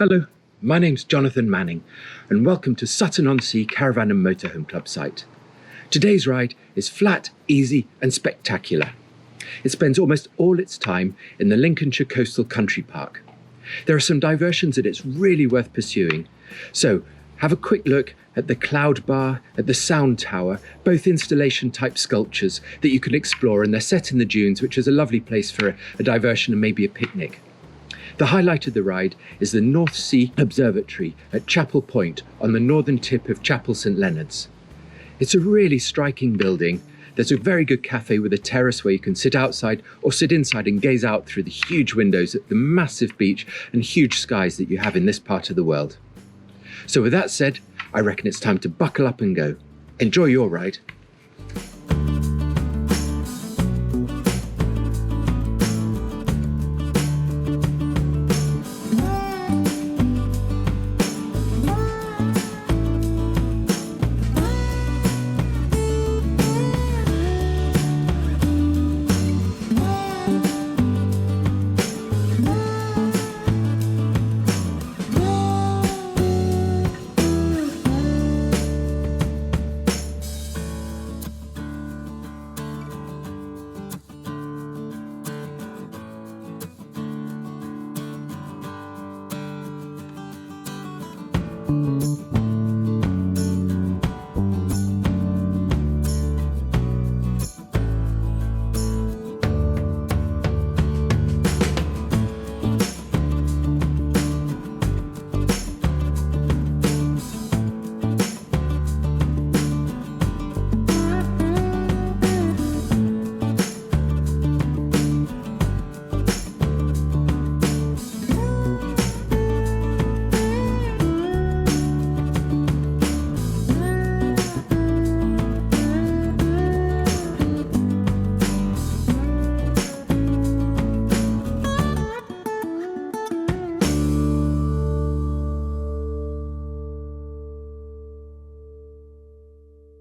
Hello, my name's Jonathan Manning, and welcome to Sutton-on-Sea Caravan and Motorhome Club site. Today's ride is flat, easy and spectacular. It spends almost all its time in the Lincolnshire Coastal Country Park. There are some diversions that it's really worth pursuing, so have a quick look at the Cloud Bar, at the Sound Tower, both installation-type sculptures that you can explore, and they're set in the dunes, which is a lovely place for a diversion and maybe a picnic. The highlight of the ride is the North Sea Observatory at Chapel Point on the northern tip of Chapel St Leonard's. It's a really striking building. There's a very good cafe with a terrace where you can sit outside or sit inside and gaze out through the huge windows at the massive beach and huge skies that you have in this part of the world. So with that said, I reckon it's time to buckle up and go. Enjoy your ride.